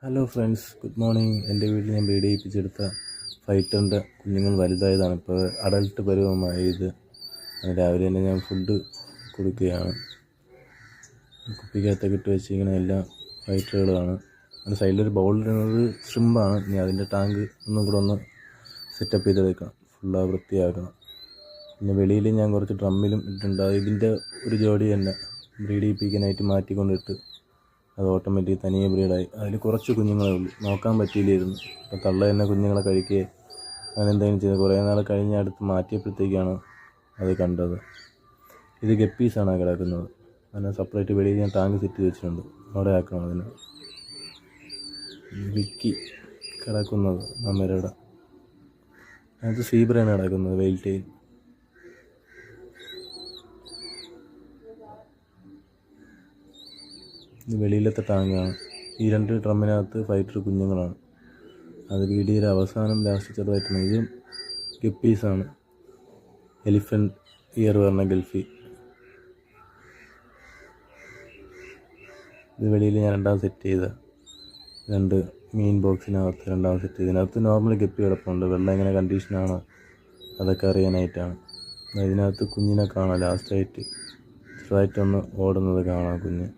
Hello friends, good morning. എൻ്റെ വീട്ടിൽ ഞാൻ ബ്രീഡ് ചെയ്യിപ്പിച്ചെടുത്ത ഫൈറ്ററിൻ്റെ കുഞ്ഞുങ്ങൾ വലുതായതാണ്. ഇപ്പോൾ അഡൽട്ട് പരുവമായത്. രാവിലെ തന്നെ ഞാൻ ഫുഡ് കൊടുക്കുകയാണ്. കുപ്പിക്കകത്തൊക്കെ ഇട്ട് വെച്ചിരിക്കുന്ന എല്ലാ ഫൈറ്ററുകളാണ്. അതിൻ്റെ സൈഡിലൊരു ബൗളിലിരുന്നത് ഷ്രിമ്പാണ്. ഇനി അതിൻ്റെ ടാങ്ക് ഒന്നും കൂടെ ഒന്ന് സെറ്റപ്പ് ചെയ്തെടുക്കണം, ഫുള്ളാ വൃത്തിയാക്കണം. പിന്നെ വെളിയിൽ ഞാൻ കുറച്ച് ഡ്രമ്മിലും ഇട്ടിട്ടുണ്ട്. ഇതിൻ്റെ ഒരു ജോഡി തന്നെ ബ്രീഡ് ചെയ്യിപ്പിക്കാനായിട്ട് മാറ്റിക്കൊണ്ടിട്ട് അത് ഓട്ടോമാറ്റിക് തനിയെ ബ്രീഡായി. അതിൽ കുറച്ച് കുഞ്ഞുങ്ങളേ ഉള്ളൂ, നോക്കാൻ പറ്റിയില്ലായിരുന്നു. അപ്പോൾ തള്ള തന്നെ കുഞ്ഞുങ്ങളെ കഴിക്കുകയും അങ്ങനെ എന്തെങ്കിലും ചെയ്ത് കുറേ നാൾ കഴിഞ്ഞ് അടുത്ത് മാറ്റിയപ്പോഴത്തേക്കാണ് അത് കണ്ടത്. ഇത് ഗപ്പീസാണ് കിടക്കുന്നത്. അതിനെ സെപ്പറേറ്റ് വെളിയിൽ ഞാൻ ടാങ്ക് സെറ്റ് ചെയ്ത് വെച്ചിട്ടുണ്ട്, അവിടെ ആക്കണം. അതിന് വിക്കി കിടക്കുന്നത് അമ്മയുടെ അതിനകത്ത് സീബ്രയാണ് കിടക്കുന്നത്, വെയിൽ ടെയിൽ. ഇത് വെളിയിലത്തെ ടാങ്കാണ്. ഈ 2 ഡ്രമ്മിനകത്ത് ഫൈറ്റർ കുഞ്ഞുങ്ങളാണ്. അത് വീഡിയോയുടെ അവസാനം ലാസ്റ്റ് ചെറുതായിട്ടാണ്. ഇതും ഗപ്പീസാണ്, എലിഫൻറ്റ് ഇയർ പറഞ്ഞ ഗൾഫി. ഇത് വെളിയിൽ ഞാൻ രണ്ടാമത് സെറ്റ് ചെയ്ത 2 മീൻ ബോക്സിനകത്ത് രണ്ടാമത് സെറ്റ് ചെയ്ത്. ഇതിനകത്ത് നോർമൽ ഗപ്പി കിടപ്പുണ്ട്. വെള്ളം എങ്ങനെ കണ്ടീഷനാണ് അതൊക്കെ അറിയാനായിട്ടാണ്. ഇതിനകത്ത് കുഞ്ഞിനെ കാണാം, ലാസ്റ്റായിട്ട് ചെറുതായിട്ടൊന്ന് ഓടുന്നത് കാണാം കുഞ്ഞ്.